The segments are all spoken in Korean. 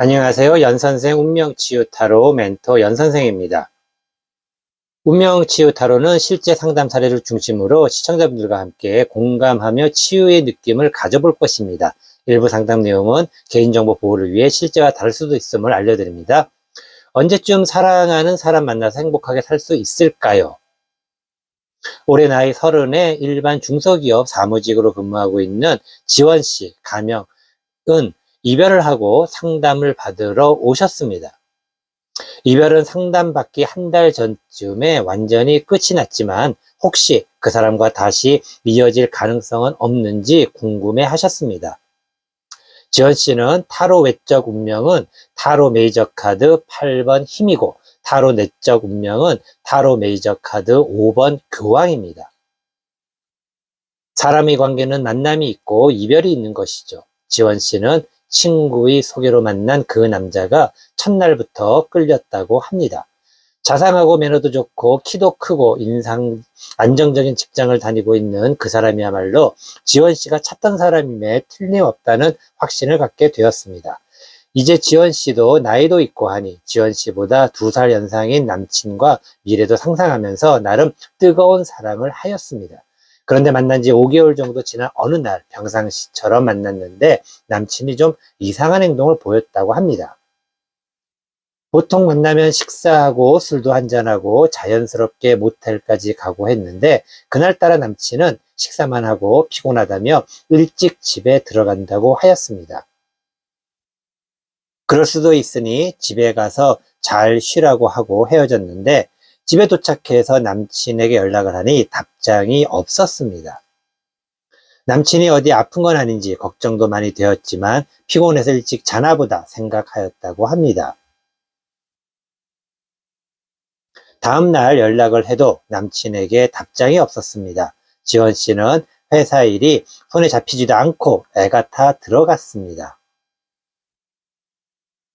안녕하세요. 연선생 운명치유타로 멘토 연선생입니다. 운명치유타로는 실제 상담 사례를 중심으로 시청자분들과 함께 공감하며 치유의 느낌을 가져볼 것입니다. 일부 상담 내용은 개인정보 보호를 위해 실제와 다를 수도 있음을 알려드립니다. 언제쯤 사랑하는 사람 만나서 행복하게 살 수 있을까요? 올해 나이 30에 일반 중소기업 사무직으로 근무하고 있는 지원씨, 가명은 이별을 하고 상담을 받으러 오셨습니다. 이별은 상담받기 한 달 전쯤에 완전히 끝이 났지만 혹시 그 사람과 다시 이어질 가능성은 없는지 궁금해 하셨습니다. 지원 씨는 타로 외적 운명은 타로 메이저 카드 8번 힘이고 타로 내적 운명은 타로 메이저 카드 5번 교황입니다. 사람의 관계는 만남이 있고 이별이 있는 것이죠. 지원 씨는 친구의 소개로 만난 그 남자가 첫날부터 끌렸다고 합니다. 자상하고 매너도 좋고 키도 크고 안정적인 직장을 다니고 있는 그 사람이야말로 지원 씨가 찾던 사람임에 틀림없다는 확신을 갖게 되었습니다. 이제 지원 씨도 나이도 있고 하니 지원 씨보다 2살 연상인 남친과 미래도 상상하면서 나름 뜨거운 사랑을 하였습니다. 그런데 만난 지 5개월 정도 지난 어느 날 평상시처럼 만났는데 남친이 좀 이상한 행동을 보였다고 합니다. 보통 만나면 식사하고 술도 한잔하고 자연스럽게 모텔까지 가고 했는데 그날따라 남친은 식사만 하고 피곤하다며 일찍 집에 들어간다고 하였습니다. 그럴 수도 있으니 집에 가서 잘 쉬라고 하고 헤어졌는데 집에 도착해서 남친에게 연락을 하니 답장이 없었습니다. 남친이 어디 아픈 건 아닌지 걱정도 많이 되었지만 피곤해서 일찍 자나보다 생각하였다고 합니다. 다음날 연락을 해도 남친에게 답장이 없었습니다. 지원 씨는 회사 일이 손에 잡히지도 않고 애가 타 들어갔습니다.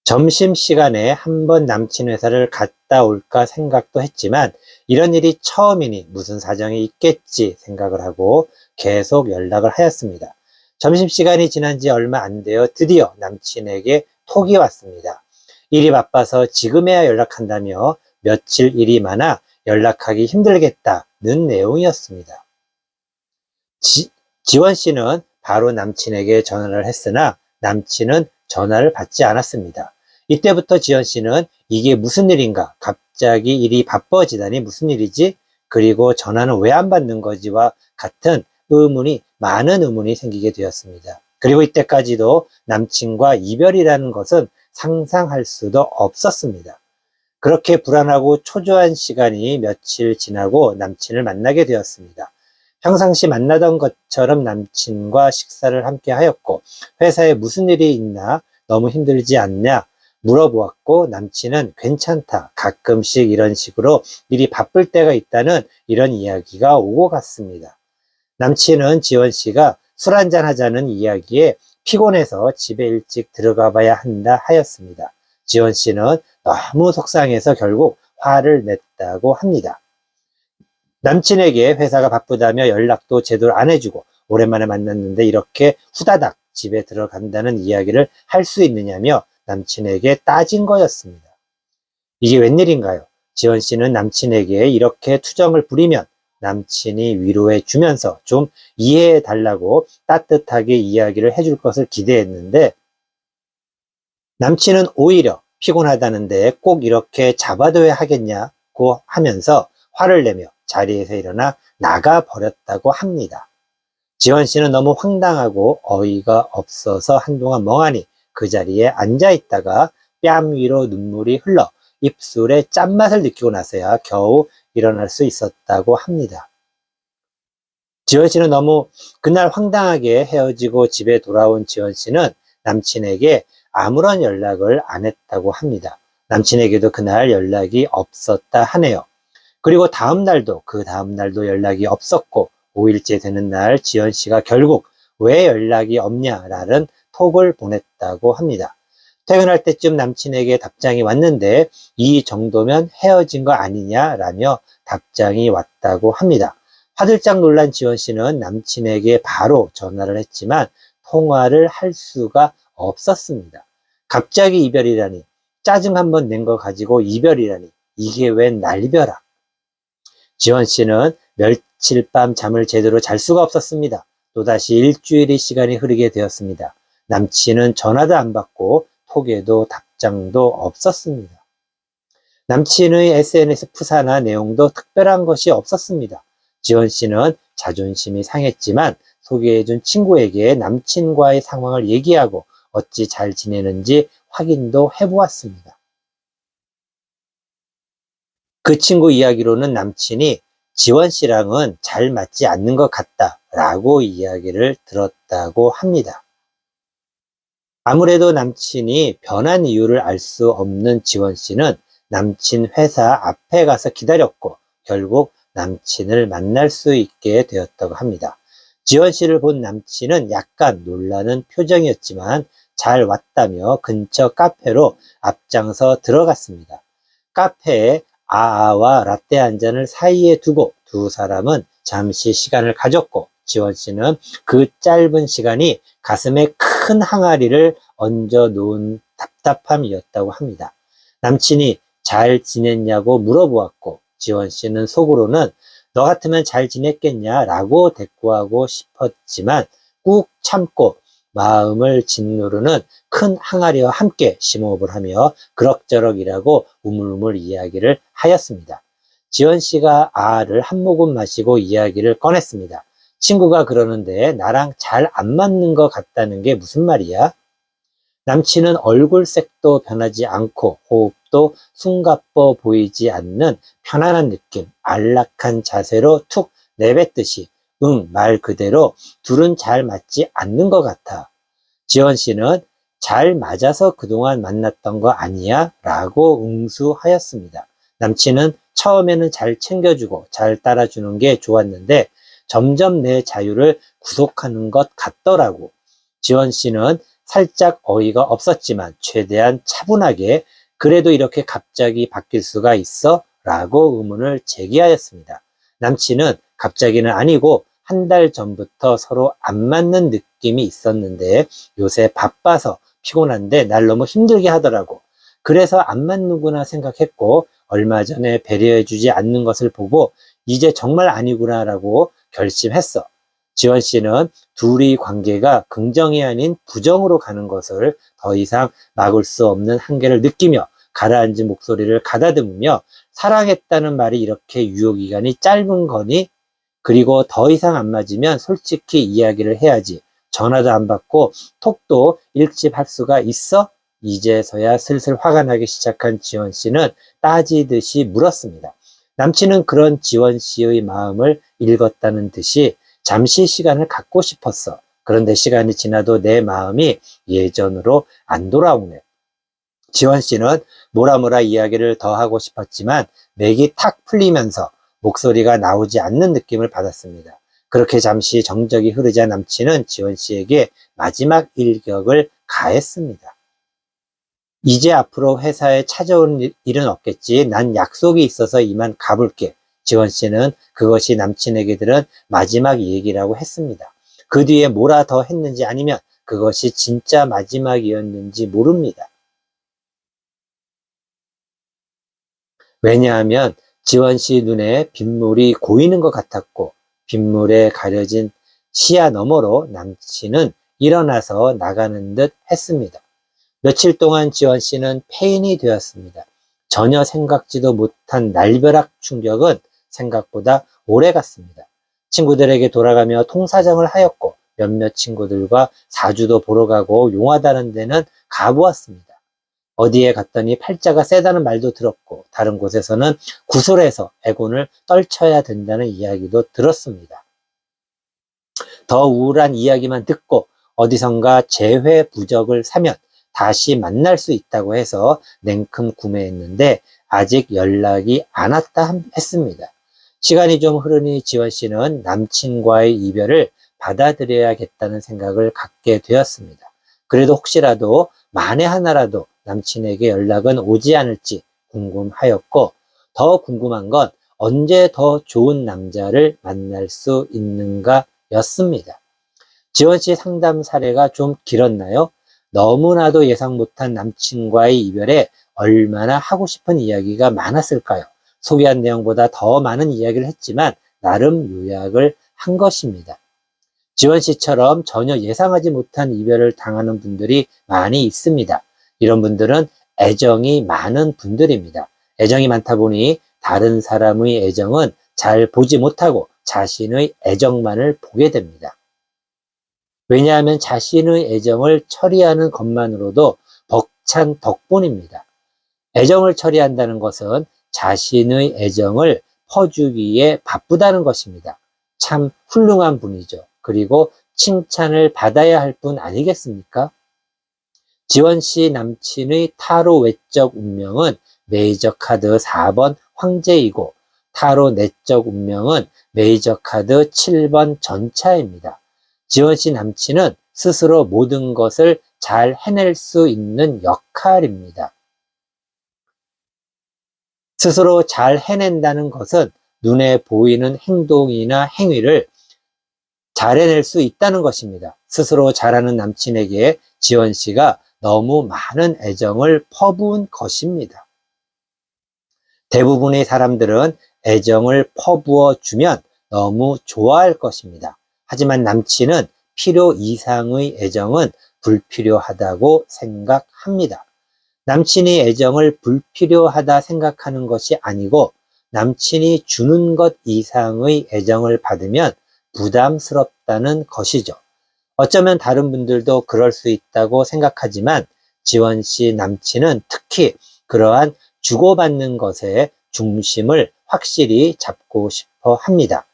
점심시간에 한번 남친 회사를 갔다 올까 생각도 했지만 이런 일이 처음이니 무슨 사정이 있겠지 생각을 하고 계속 연락을 하였습니다. 점심시간이 지난 지 얼마 안 되어 드디어 남친에게 톡이 왔습니다. 일이 바빠서 지금에야 연락한다며 며칠 일이 많아 연락하기 힘들겠다는 내용이었습니다. 지원 씨는 바로 남친에게 전화를 했으나 남친은 전화를 받지 않았습니다. 이때부터 지원 씨는 이게 무슨 일인가? 갑자기 일이 바빠지다니 무슨 일이지? 그리고 전화는 왜 안 받는 거지와 같은 많은 의문이 생기게 되었습니다. 그리고 이때까지도 남친과 이별이라는 것은 상상할 수도 없었습니다. 그렇게 불안하고 초조한 시간이 며칠 지나고 남친을 만나게 되었습니다. 평상시 만나던 것처럼 남친과 식사를 함께 하였고 회사에 무슨 일이 있나 너무 힘들지 않냐 물어보았고 남친은 괜찮다 가끔씩 이런 식으로 일이 바쁠 때가 있다는 이런 이야기가 오고 갔습니다. 남친은 지원 씨가 술 한잔 하자는 이야기에 피곤해서 집에 일찍 들어가 봐야 한다 하였습니다. 지원 씨는 너무 속상해서 결국 화를 냈다고 합니다. 남친에게 회사가 바쁘다며 연락도 제대로 안 해주고 오랜만에 만났는데 이렇게 후다닥 집에 들어간다는 이야기를 할 수 있느냐며 남친에게 따진 거였습니다. 이게 웬일인가요? 지원 씨는 남친에게 이렇게 투정을 부리면 남친이 위로해 주면서 좀 이해해 달라고 따뜻하게 이야기를 해줄 것을 기대했는데 남친은 오히려 피곤하다는데 꼭 이렇게 잡아둬야 하겠냐고 하면서 화를 내며 자리에서 일어나 나가버렸다고 합니다. 지원 씨는 너무 황당하고 어이가 없어서 한동안 멍하니 그 자리에 앉아 있다가 뺨 위로 눈물이 흘러 입술에 짠맛을 느끼고 나서야 겨우 일어날 수 있었다고 합니다. 지원 씨는 너무 그날 황당하게 헤어지고 집에 돌아온 지원 씨는 남친에게 아무런 연락을 안 했다고 합니다. 남친에게도 그날 연락이 없었다 하네요. 그리고 그 다음 날도 연락이 없었고 5일째 되는 날 지연 씨가 결국 왜 연락이 없냐라는 톡을 보냈다고 합니다. 퇴근할 때쯤 남친에게 답장이 왔는데 이 정도면 헤어진 거 아니냐라며 답장이 왔다고 합니다. 화들짝 놀란 지원 씨는 남친에게 바로 전화를 했지만 통화를 할 수가 없었습니다. 갑자기 이별이라니, 짜증 한번 낸 거 가지고 이별이라니, 이게 웬 난리벼락. 지원 씨는 며칠 밤 잠을 제대로 잘 수가 없었습니다. 또다시 일주일의 시간이 흐르게 되었습니다. 남친은 전화도 안 받고 톡에도 답장도 없었습니다. 남친의 SNS 프사나 내용도 특별한 것이 없었습니다. 지원 씨는 자존심이 상했지만 소개해준 친구에게 남친과의 상황을 얘기하고 어찌 잘 지내는지 확인도 해보았습니다. 그 친구 이야기로는 남친이 지원 씨랑은 잘 맞지 않는 것 같다 라고 이야기를 들었다고 합니다. 아무래도 남친이 변한 이유를 알 수 없는 지원 씨는 남친 회사 앞에 가서 기다렸고 결국 남친을 만날 수 있게 되었다고 합니다. 지원 씨를 본 남친은 약간 놀라는 표정이었지만 잘 왔다며 근처 카페로 앞장서 들어갔습니다. 카페에 아아와 라떼 한 잔을 사이에 두고 두 사람은 잠시 시간을 가졌고 지원 씨는 그 짧은 시간이 가슴에 큰 항아리를 얹어 놓은 답답함이었다고 합니다. 남친이 잘 지냈냐고 물어보았고 지원 씨는 속으로는 너 같으면 잘 지냈겠냐 라고 대꾸하고 싶었지만 꾹 참고 마음을 짓누르는 큰 항아리와 함께 심호흡을 하며 그럭저럭 일하고 우물우물 이야기를 하였습니다. 지원 씨가 아를 한 모금 마시고 이야기를 꺼냈습니다. 친구가 그러는데 나랑 잘 안 맞는 것 같다는 게 무슨 말이야? 남친은 얼굴색도 변하지 않고 호흡도 숨가뻐 보이지 않는 편안한 느낌, 안락한 자세로 툭 내뱉듯이 응, 말 그대로 둘은 잘 맞지 않는 것 같아. 지원 씨는 잘 맞아서 그동안 만났던 거 아니야? 라고 응수하였습니다. 남친은 처음에는 잘 챙겨주고 잘 따라주는 게 좋았는데 점점 내 자유를 구속하는 것 같더라고. 지원 씨는 살짝 어이가 없었지만 최대한 차분하게 그래도 이렇게 갑자기 바뀔 수가 있어? 라고 의문을 제기하였습니다. 남친은 갑자기는 아니고 한 달 전부터 서로 안 맞는 느낌이 있었는데 요새 바빠서 피곤한데 날 너무 힘들게 하더라고. 그래서 안 맞는구나 생각했고 얼마 전에 배려해주지 않는 것을 보고 이제 정말 아니구나 라고 결심했어. 지원 씨는 둘이 관계가 긍정이 아닌 부정으로 가는 것을 더 이상 막을 수 없는 한계를 느끼며 가라앉은 목소리를 가다듬으며 사랑했다는 말이 이렇게 유효기간이 짧은 거니? 그리고 더 이상 안 맞으면 솔직히 이야기를 해야지. 전화도 안 받고 톡도 일찍 할 수가 있어? 이제서야 슬슬 화가 나기 시작한 지원 씨는 따지듯이 물었습니다. 남친은 그런 지원 씨의 마음을 읽었다는 듯이 잠시 시간을 갖고 싶었어. 그런데 시간이 지나도 내 마음이 예전으로 안 돌아오네. 지원 씨는 뭐라 이야기를 더 하고 싶었지만 맥이 탁 풀리면서 목소리가 나오지 않는 느낌을 받았습니다. 그렇게 잠시 정적이 흐르자 남친은 지원 씨에게 마지막 일격을 가했습니다. 이제 앞으로 회사에 찾아오는 일은 없겠지. 난 약속이 있어서 이만 가볼게. 지원 씨는 그것이 남친에게 들은 마지막 얘기라고 했습니다. 그 뒤에 뭐라 더 했는지 아니면 그것이 진짜 마지막이었는지 모릅니다. 왜냐하면 지원 씨 눈에 빗물이 고이는 것 같았고 빗물에 가려진 시야 너머로 남친은 일어나서 나가는 듯 했습니다. 며칠 동안 지원 씨는 폐인이 되었습니다. 전혀 생각지도 못한 날벼락 충격은 생각보다 오래 갔습니다. 친구들에게 돌아가며 통사정을 하였고 몇몇 친구들과 사주도 보러 가고 용하다는 데는 가보았습니다. 어디에 갔더니 팔자가 세다는 말도 들었고 다른 곳에서는 구슬해서 애군을 떨쳐야 된다는 이야기도 들었습니다. 더 우울한 이야기만 듣고 어디선가 재회 부적을 사면 다시 만날 수 있다고 해서 냉큼 구매했는데 아직 연락이 안 왔다 했습니다. 시간이 좀 흐르니 지원 씨는 남친과의 이별을 받아들여야겠다는 생각을 갖게 되었습니다. 그래도 혹시라도 만에 하나라도 남친에게 연락은 오지 않을지 궁금하였고 더 궁금한 건 언제 더 좋은 남자를 만날 수 있는가 였습니다. 지원 씨 상담 사례가 좀 길었나요? 너무나도 예상 못한 남친과의 이별에 얼마나 하고 싶은 이야기가 많았을까요? 소개한 내용보다 더 많은 이야기를 했지만 나름 요약을 한 것입니다. 지원 씨처럼 전혀 예상하지 못한 이별을 당하는 분들이 많이 있습니다. 이런 분들은 애정이 많은 분들입니다. 애정이 많다 보니 다른 사람의 애정은 잘 보지 못하고 자신의 애정만을 보게 됩니다. 왜냐하면 자신의 애정을 처리하는 것만으로도 벅찬 덕분입니다. 애정을 처리한다는 것은 자신의 애정을 퍼주기에 바쁘다는 것입니다. 참 훌륭한 분이죠. 그리고 칭찬을 받아야 할 분 아니겠습니까? 지원 씨 남친의 타로 외적 운명은 메이저 카드 4번 황제이고 타로 내적 운명은 메이저 카드 7번 전차입니다. 지원 씨 남친은 스스로 모든 것을 잘 해낼 수 있는 역할입니다. 스스로 잘 해낸다는 것은 눈에 보이는 행동이나 행위를 잘 해낼 수 있다는 것입니다. 스스로 잘하는 남친에게 지원 씨가 너무 많은 애정을 퍼부은 것입니다. 대부분의 사람들은 애정을 퍼부어 주면 너무 좋아할 것입니다. 하지만 남친은 필요 이상의 애정은 불필요하다고 생각합니다. 남친이 애정을 불필요하다 생각하는 것이 아니고 남친이 주는 것 이상의 애정을 받으면 부담스럽다는 것이죠. 어쩌면 다른 분들도 그럴 수 있다고 생각하지만 지원 씨 남친은 특히 그러한 주고받는 것에 중심을 확실히 잡고 싶어 합니다.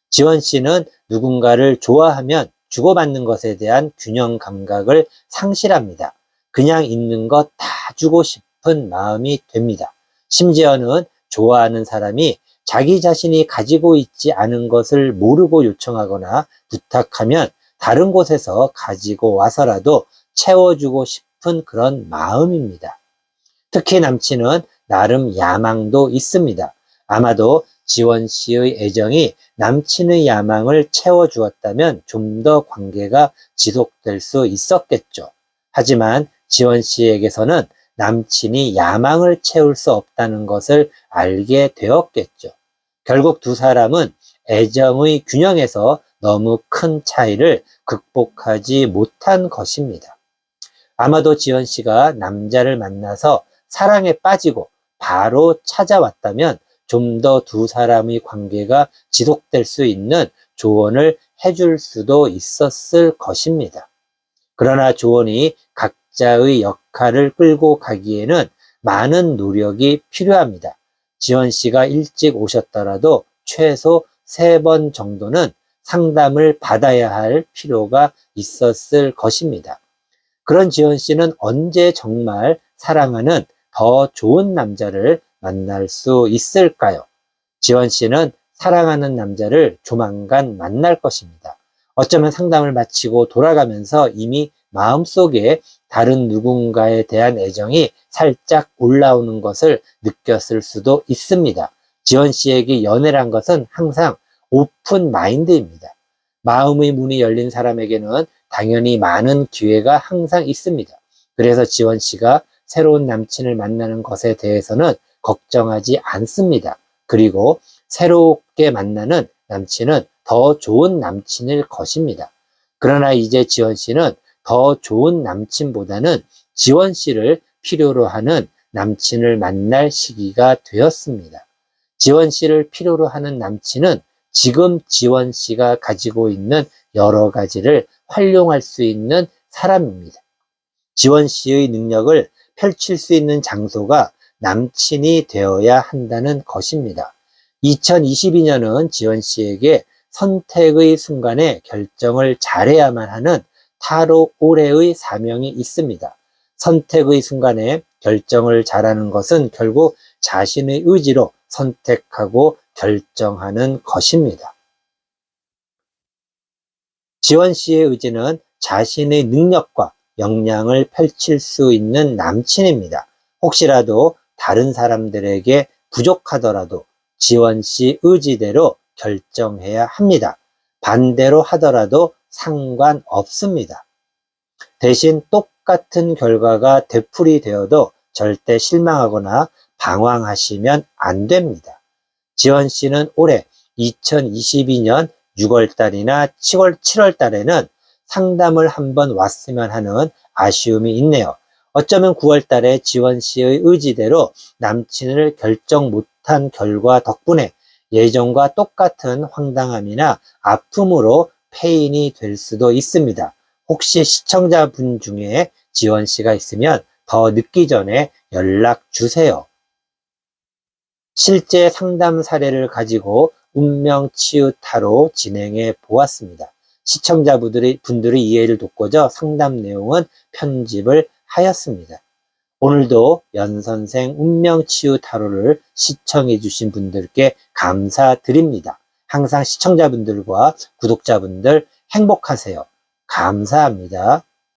지원 씨는 누군가를 좋아하면 주고받는 것에 대한 균형 감각을 상실합니다. 그냥 있는 것 다 주고 싶은 마음이 됩니다. 심지어는 좋아하는 사람이 자기 자신이 가지고 있지 않은 것을 모르고 요청하거나 부탁하면 다른 곳에서 가지고 와서라도 채워주고 싶은 그런 마음입니다. 특히 남친은 나름 야망도 있습니다. 아마도 지원 씨의 애정이 남친의 야망을 채워주었다면 좀 더 관계가 지속될 수 있었겠죠. 하지만 지원 씨에게서는 남친이 야망을 채울 수 없다는 것을 알게 되었겠죠. 결국 두 사람은 애정의 균형에서 너무 큰 차이를 극복하지 못한 것입니다. 아마도 지원 씨가 남자를 만나서 사랑에 빠지고 바로 찾아왔다면 좀 더 두 사람의 관계가 지속될 수 있는 조언을 해줄 수도 있었을 것입니다. 그러나 조언이 각자의 역할을 끌고 가기에는 많은 노력이 필요합니다. 지원 씨가 일찍 오셨더라도 최소 3번 정도는 상담을 받아야 할 필요가 있었을 것입니다. 그런 지원 씨는 언제 정말 사랑하는 더 좋은 남자를 만날 수 있을까요? 지원 씨는 사랑하는 남자를 조만간 만날 것입니다. 어쩌면 상담을 마치고 돌아가면서 이미 마음속에 다른 누군가에 대한 애정이 살짝 올라오는 것을 느꼈을 수도 있습니다. 지원 씨에게 연애란 것은 항상 오픈 마인드입니다. 마음의 문이 열린 사람에게는 당연히 많은 기회가 항상 있습니다. 그래서 지원 씨가 새로운 남친을 만나는 것에 대해서는 걱정하지 않습니다. 그리고 새롭게 만나는 남친은 더 좋은 남친일 것입니다. 그러나 이제 지원 씨는 더 좋은 남친보다는 지원 씨를 필요로 하는 남친을 만날 시기가 되었습니다. 지원 씨를 필요로 하는 남친은 지금 지원 씨가 가지고 있는 여러 가지를 활용할 수 있는 사람입니다. 지원 씨의 능력을 펼칠 수 있는 장소가 남친이 되어야 한다는 것입니다. 2022년은 지원 씨에게 선택의 순간에 결정을 잘해야만 하는 타로 올해의 사명이 있습니다. 선택의 순간에 결정을 잘하는 것은 결국 자신의 의지로 선택하고 결정하는 것입니다. 지원 씨의 의지는 자신의 능력과 역량을 펼칠 수 있는 남친입니다. 혹시라도 다른 사람들에게 부족하더라도 지원 씨 의지대로 결정해야 합니다. 반대로 하더라도 상관없습니다. 대신 똑같은 결과가 되풀이 되어도 절대 실망하거나 방황하시면 안 됩니다. 지원 씨는 올해 2022년 6월 달이나 7월 달에는 상담을 한번 왔으면 하는 아쉬움이 있네요. 어쩌면 9월 달에 지원 씨의 의지대로 남친을 결정 못한 결과 덕분에 예전과 똑같은 황당함이나 아픔으로 패인이 될 수도 있습니다. 혹시 시청자분 중에 지원 씨가 있으면 더 늦기 전에 연락 주세요. 실제 상담 사례를 가지고 운명치유 타로 진행해 보았습니다. 시청자분들의 이해를 돕고자 상담 내용은 편집을 하였습니다. 오늘도 연선생 운명치유 타로를 시청해 주신 분들께 감사드립니다. 항상 시청자분들과 구독자분들 행복하세요. 감사합니다.